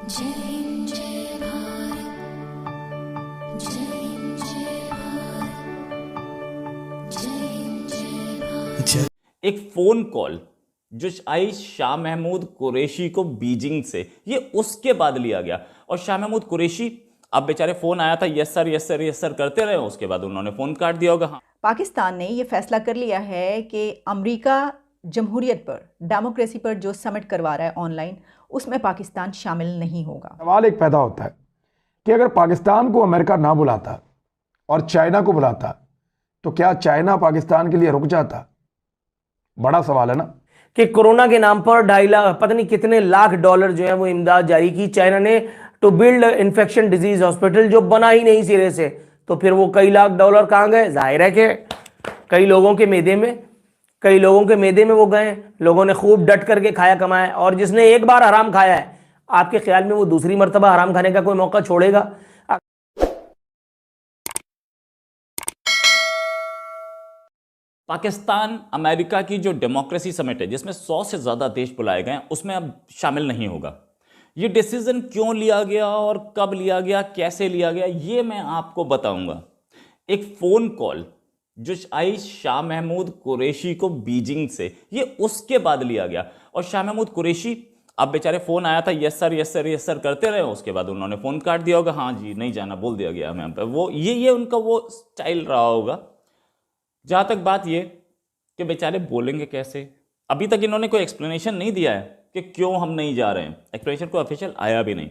जय हिंद जय भारत, जय हिंद जय भारत, जय हिंद जय भारत। एक फोन कॉल जो आई शाह महमूद कुरैशी को बीजिंग से, ये उसके बाद लिया गया। और शाह महमूद कुरैशी, अब बेचारे फोन आया था yes sir yes sir yes sir करते रहे, उसके बाद उन्होंने फोन काट दिया होगा। हाँ, पाकिस्तान ने ये फैसला कर लिया है कि अमेरिका जमहूरियत पर, डेमोक्रेसी पर जो समिट करवा रहा है ऑनलाइन, उसमें पाकिस्तान शामिल नहीं होगा। सवाल एक पैदा होता है कि अगर पाकिस्तान को अमेरिका ना बुलाता और चाइना को बुलाता तो क्या चाइना पाकिस्तान के लिए रुक जाता? बड़ा सवाल है ना। कि कोरोना के नाम पर 2.5 लाख पता नहीं कितने लाख डॉलर जो है वो इमदाद जारी की चाइना ने to build infection disease hospital, जो बना ही नहीं सिरे से। तो फिर वो कई लाख डॉलर कहाँ गए? जाहिर है कि कई लोगों के मैदे में वो गए। लोगों ने खूब डट करके खाया कमाया, और जिसने एक बार हराम खाया है, आपके ख्याल में वो दूसरी मर्तबा हराम खाने का कोई मौका छोड़ेगा? पाकिस्तान अमेरिका की जो डेमोक्रेसी समिट है, जिसमें 100 से ज़्यादा देश बुलाए गए हैं, उसमें अब शामिल नहीं होगा। ये डिसीजन क्यों लिया गया और कब लिया गया, कैसे लिया गया, ये मैं आपको बताऊंगा। एक फ़ोन कॉल जो आई शाह महमूद कुरैशी को बीजिंग से, ये उसके बाद लिया गया। और शाह महमूद कुरैशी, अब बेचारे फ़ोन आया था yes sir yes sir yes sir करते रहे, उसके बाद उन्होंने फ़ोन काट दिया होगा। हाँ जी, नहीं जाना, बोल दिया गया हमें। वो ये उनका वो स्टाइल रहा होगा। जहाँ तक बात ये कि बेचारे बोलेंगे कैसे, अभी तक इन्होंने कोई एक्सप्लेनेशन नहीं दिया है कि क्यों हम नहीं जा रहे हैं। एक्सप्लेनेशन कोई ऑफिशियल आया भी नहीं।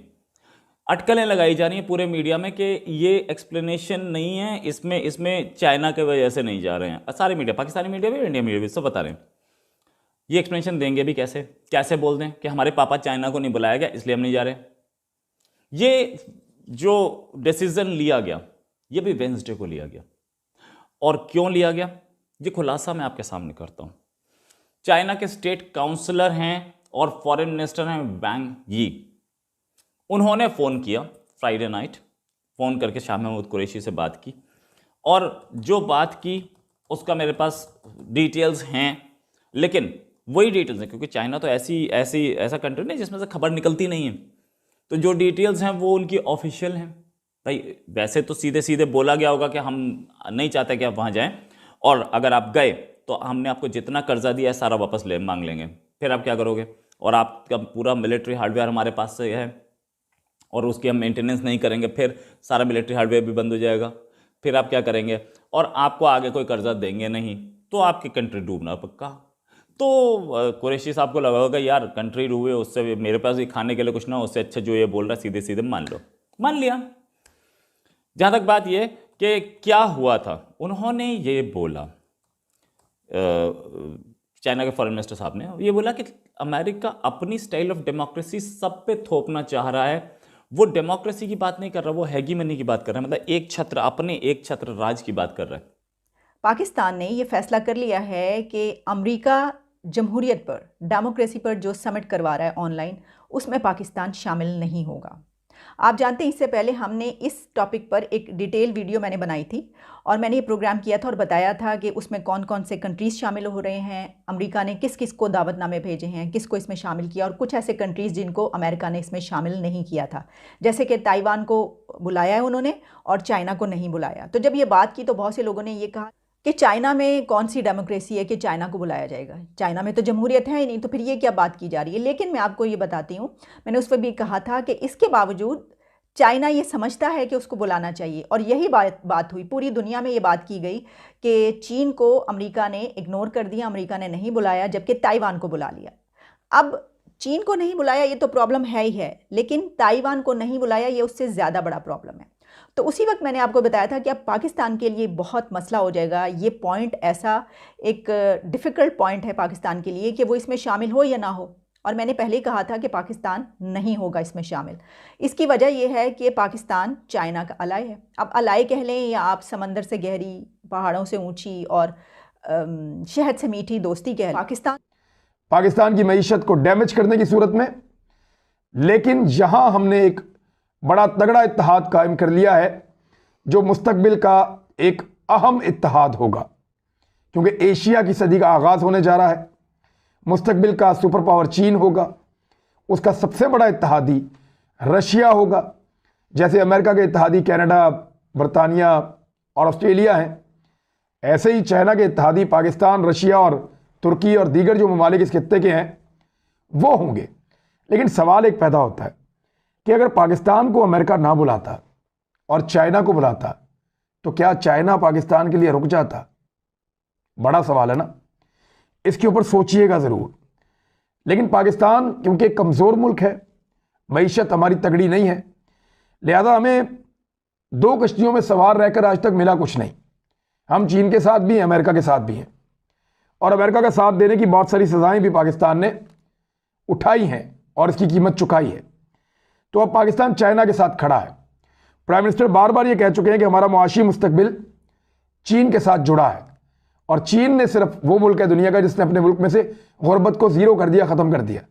अटकलें लगाई जा रही हैं पूरे मीडिया में कि ये एक्सप्लेनेशन नहीं है, इसमें चाइना के वजह से नहीं जा रहे हैं। सारे मीडिया, पाकिस्तानी मीडिया भी, इंडिया मीडिया भी, सब बता रहे हैं। ये एक्सप्लेनेशन देंगे भी कैसे? कैसे बोल दें कि हमारे पापा चाइना को नहीं बुलाया गया इसलिए हम नहीं जा रहे। ये जो डिसीजन लिया गया, ये भी वेंसडे को लिया गया। और क्यों लिया गया, ये खुलासा मैं आपके सामने करता हूं। चाइना के स्टेट काउंसलर हैं और फॉरेन मिनिस्टर हैं वांग यी। उन्होंने फ़ोन किया फ्राइडे नाइट, फ़ोन करके शाह महमूद कुरैशी से बात की। और जो बात की उसका मेरे पास डिटेल्स हैं, लेकिन वही डिटेल्स हैं, क्योंकि चाइना तो ऐसा कंट्री नहीं जिसमें से खबर निकलती नहीं है। तो जो डिटेल्स हैं वो उनकी ऑफिशियल हैं। भाई वैसे तो सीधे सीधे बोला गया होगा कि हम नहीं चाहते कि आप वहाँ जाएं, और अगर आप गए तो हमने आपको जितना कर्जा दिया है सारा वापस मांग लेंगे। फिर आप क्या करोगे? और आपका पूरा मिलिट्री हार्डवेयर हमारे पास से है और उसकी हम मेंटेनेंस नहीं करेंगे, फिर सारा मिलिट्री हार्डवेयर भी बंद हो जाएगा। फिर आप क्या करेंगे? और आपको आगे कोई कर्जा देंगे नहीं, तो आपकी कंट्री डूबना पक्का। तो कुरैशी साहब को लगा होगा यार कंट्री डूबे, उससे मेरे पास ही खाने के लिए कुछ ना, उससे अच्छा जो ये बोल रहा है सीधे सीधे मान लो। मान लिया। जहाँ तक बात ये कि क्या हुआ था, उन्होंने ये बोला, चाइना के फॉरेन मिनिस्टर साहब ने ये बोला कि अमेरिका अपनी स्टाइल ऑफ डेमोक्रेसी सब पे थोपना चाह रहा है। वो डेमोक्रेसी की बात नहीं कर रहा, वो हेगेमनी की बात कर रहा है, मतलब एक छत्र राज की बात कर रहा है। पाकिस्तान ने ये फैसला कर लिया है कि अमेरिका जमहूरियत पर, डेमोक्रेसी पर जो समिट करवा रहा है ऑनलाइन, उसमें पाकिस्तान शामिल नहीं होगा। आप जानते हैं इससे पहले हमने इस टॉपिक पर एक डिटेल वीडियो मैंने बनाई थी, और मैंने ये प्रोग्राम किया था और बताया था कि उसमें कौन कौन से कंट्रीज़ शामिल हो रहे हैं, अमेरिका ने किस किस को दावतनामे भेजे हैं, किसको इसमें शामिल किया, और कुछ ऐसे कंट्रीज़ जिनको अमेरिका ने इसमें शामिल नहीं किया था। जैसे कि ताइवान को बुलाया है उन्होंने और चाइना को नहीं बुलाया। तो जब ये बात की तो बहुत से लोगों ने ये कहा कि चाइना में कौन सी डेमोक्रेसी है कि चाइना को बुलाया जाएगा, चाइना में तो जमहूरियत है ही नहीं, तो फिर ये क्या बात की जा रही है। लेकिन मैं आपको ये बताती हूँ, मैंने उस पर भी कहा था कि इसके बावजूद चाइना ये समझता है कि उसको बुलाना चाहिए। और यही बात हुई, पूरी दुनिया में ये बात की गई कि चीन को अमेरिका ने इग्नोर कर दिया, अमेरिका ने नहीं बुलाया, जबकि ताइवान को बुला लिया। अब चीन को नहीं बुलाया ये तो प्रॉब्लम है ही है, लेकिन ताइवान को नहीं बुलाया ये उससे ज़्यादा बड़ा प्रॉब्लम है। तो उसी वक्त मैंने आपको बताया था कि अब पाकिस्तान के लिए बहुत मसला हो जाएगा। ये पॉइंट ऐसा एक डिफ़िकल्ट पॉइंट है पाकिस्तान के लिए कि वो इसमें शामिल हो या ना हो। और मैंने पहले ही कहा था कि पाकिस्तान नहीं होगा इसमें शामिल। इसकी वजह यह है कि पाकिस्तान चाइना का अलाय है। अब अलाय कह लें या आप समंदर से गहरी, पहाड़ों से ऊंची और शहद से मीठी दोस्ती कह लें, पाकिस्तान की मईशत को डैमेज करने की सूरत में। लेकिन यहां हमने एक बड़ा तगड़ा इत्तेहाद कायम कर लिया है जो मुस्तकबिल का एक अहम इत्तेहाद होगा, क्योंकि एशिया की सदी का आगाज़ होने जा रहा है। मुस्तकबिल का सुपर पावर चीन होगा, उसका सबसे बड़ा इत्तेहादी रशिया होगा, जैसे अमेरिका के इत्तेहादी कनाडा, बरतानिया और ऑस्ट्रेलिया हैं, ऐसे ही चाइना के इत्तेहादी पाकिस्तान, रशिया और तुर्की और दीगर जो ममालिक इस खित्ते के हैं वो होंगे। लेकिन सवाल एक पैदा होता है कि अगर पाकिस्तान को अमेरिका ना बुलाता और चाइना को बुलाता तो क्या चाइना पाकिस्तान के लिए रुक जाता? बड़ा सवाल है ना, इसके ऊपर सोचिएगा ज़रूर। लेकिन पाकिस्तान क्योंकि एक कमज़ोर मुल्क है, मईशत हमारी तगड़ी नहीं है, लिहाजा हमें दो कश्तियों में सवार रहकर आज तक मिला कुछ नहीं। हम चीन के साथ भी हैं, अमेरिका के साथ भी हैं, और अमेरिका का साथ देने की बहुत सारी सज़ाएं भी पाकिस्तान ने उठाई हैं और इसकी कीमत चुकाई है। तो अब पाकिस्तान चाइना के साथ खड़ा है। प्राइम मिनिस्टर बार बार ये कह चुके हैं कि हमारा मुआशी मुस्तकबिल चीन के साथ जुड़ा है, और चीन ने सिर्फ वो मुल्क है दुनिया का जिसने अपने मुल्क में से गुर्बत को ज़ीरो कर दिया, ख़त्म कर दिया।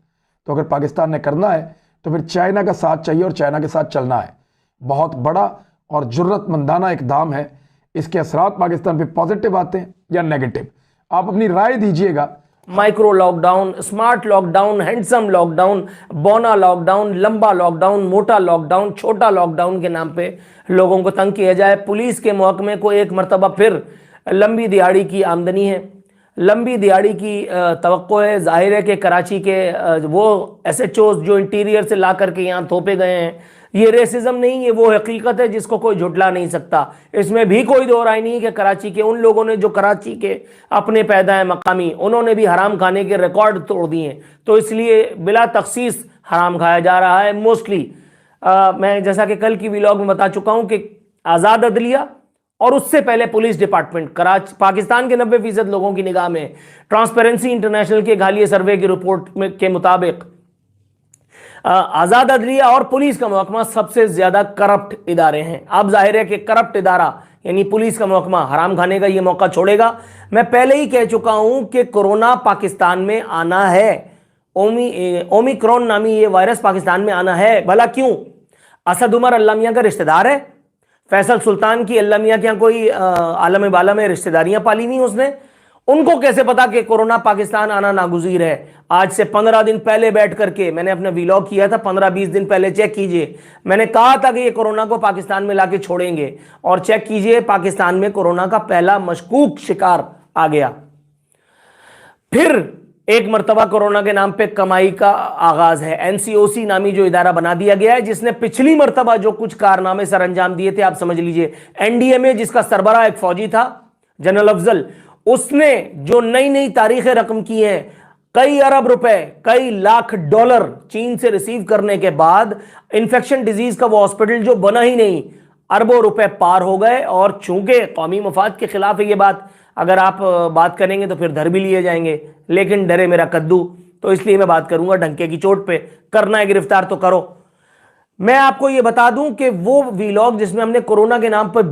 तो अगर पाकिस्तान ने करना है तो फिर चाइना का साथ चाहिए और चाइना के साथ चलना है। बहुत बड़ा और जुर्रतमंदाना इक़दाम है। इसके असरात पाकिस्तान पे पॉजिटिव आते हैं या नेगेटिव, आप अपनी राय दीजिएगा। Micro lockdown, smart lockdown, handsome lockdown, बौना लॉकडाउन, लंबा लॉकडाउन, मोटा लॉकडाउन, छोटा लॉकडाउन के नाम पे लोगों को तंग किया जाए। पुलिस के महकमे को एक मरतबा फिर लंबी दिहाड़ी की आमदनी है, लंबी दिहाड़ी की तवक्को है। जाहिर है कि कराची के वो SHOs जो इंटीरियर से ला करके यहाँ थोपे गए हैं, ये रेसिज्म नहीं है, वो हकीकत है जिसको कोई झुटला नहीं सकता। इसमें भी कोई दो राय नहीं कि कराची के उन लोगों ने जो कराची के अपने पैदा है मकामी, उन्होंने भी हराम खाने के रिकॉर्ड तोड़ दिए हैं। तो इसलिए बिला तखसीस हराम खाया जा रहा है मोस्टली। मैं जैसा कि कल की व्लॉग में बता चुका हूँ कि आज़ाद अदलिया और उससे पहले पुलिस डिपार्टमेंट कराची पाकिस्तान के 90% लोगों की निगाह में ट्रांसपेरेंसी इंटरनेशनल के हालिया सर्वे की रिपोर्ट में के मुताबिक आज़ाद अदलिया और पुलिस का महकमा सबसे ज़्यादा करप्ट इदारे हैं। अब जाहिर है कि करप्ट इदारा यानी पुलिस का महकमा हराम खाने का ये मौका छोड़ेगा। मैं पहले ही कह चुका हूं कि कोरोना पाकिस्तान में आना है, ओमिक्रॉन नामी ये वायरस पाकिस्तान में आना है। भला क्यों? असद उमर अल्लाह मियां का रिश्तेदार है, फैसल सुल्तान की अल्लाह मियां के यहाँ कोई आलम बाला में रिश्तेदारियां पाली हुई उसने, उनको कैसे पता कि कोरोना पाकिस्तान आना नागुज़ीर है? आज से 15 दिन पहले बैठ करके मैंने अपना व्लॉग किया था, 15-20 दिन पहले चेक कीजिए, मैंने कहा था कि ये कोरोना को पाकिस्तान में लाके छोड़ेंगे, और चेक कीजिए पाकिस्तान में कोरोना का पहला मशकूक शिकार आ गया। फिर एक मरतबा कोरोना के नाम पे कमाई का आगाज है। NCOC नामी जो इदारा बना दिया गया है, जिसने पिछली मरतबा जो कुछ कारनामे सर अंजाम दिए थे आप समझ लीजिए। NDMA जिसका सरबराह एक फौजी था जनरल अफजल, उसने जो नई नई तारीखें रकम की हैं, कई अरब रुपए, कई लाख डॉलर चीन से रिसीव करने के बाद इंफेक्शन डिजीज का वो हॉस्पिटल जो बना ही नहीं, अरबों रुपए पार हो गए। और चूंकि कौमी मफाद के खिलाफ है ये बात, अगर आप बात करेंगे तो फिर धर भी लिए जाएंगे, लेकिन डरे मेरा कद्दू, तो इसलिए मैं बात करूंगा डंके की चोट पे। करना है गिरफ्तार तो करो। मैं आपको ये बता दूं कि वो व्लॉग जिसमें हमने कोरोना के नाम पर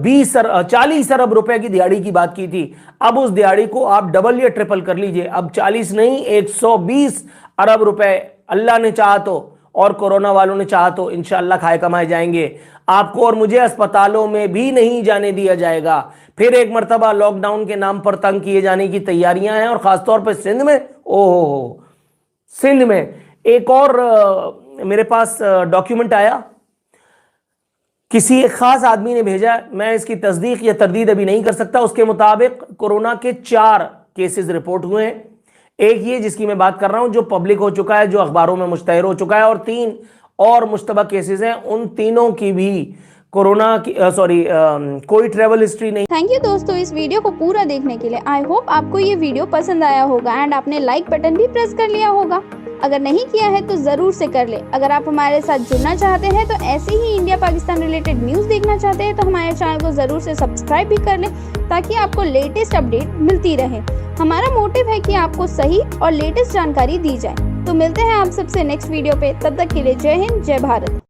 40 अरब रुपए की दिहाड़ी की बात की थी, अब उस दिहाड़ी को आप डबल या ट्रिपल कर लीजिए। अब 40 नहीं 120 अरब रुपए अल्लाह ने चाहा तो और कोरोना वालों ने चाहा तो इंशाअल्लाह खाए कमाए जाएंगे। आपको और मुझे अस्पतालों में भी नहीं जाने दिया जाएगा। फिर एक मरतबा लॉकडाउन के नाम पर तंग किए जाने की तैयारियां हैं, और खासतौर पर सिंध में। ओहो, सिंध में एक और मेरे पास डॉक्यूमेंट आया, किसी एक खास आदमी ने भेजा, मैं इसकी तस्दीक या तरदीद अभी नहीं कर सकता। उसके मुताबिक कोरोना के 4 केसेस रिपोर्ट हुए हैं। एक ये जिसकी मैं बात कर रहा हूं जो पब्लिक हो चुका है, जो अखबारों में मुश्तहर हो चुका है, और 3 और मुश्तबा केसेस हैं। उन तीनों की भी कोरोना की कोई ट्रैवल हिस्ट्री नहीं। थैंक यू दोस्तों इस वीडियो को पूरा देखने के लिए। आई होप आपको ये वीडियो पसंद आया होगा एंड आपने लाइक बटन भी प्रेस कर लिया होगा। अगर नहीं किया है तो ज़रूर से कर ले। अगर आप हमारे साथ जुड़ना चाहते हैं तो ऐसे ही इंडिया पाकिस्तान रिलेटेड न्यूज़ देखना चाहते हैं तो हमारे चैनल को ज़रूर से सब्सक्राइब भी कर लें, ताकि आपको लेटेस्ट अपडेट मिलती रहे। हमारा मोटिव है कि आपको सही और लेटेस्ट जानकारी दी जाए। तो मिलते हैं आप सबसे नेक्स्ट वीडियो पे, तब तक के लिए जय हिंद, जय भारत।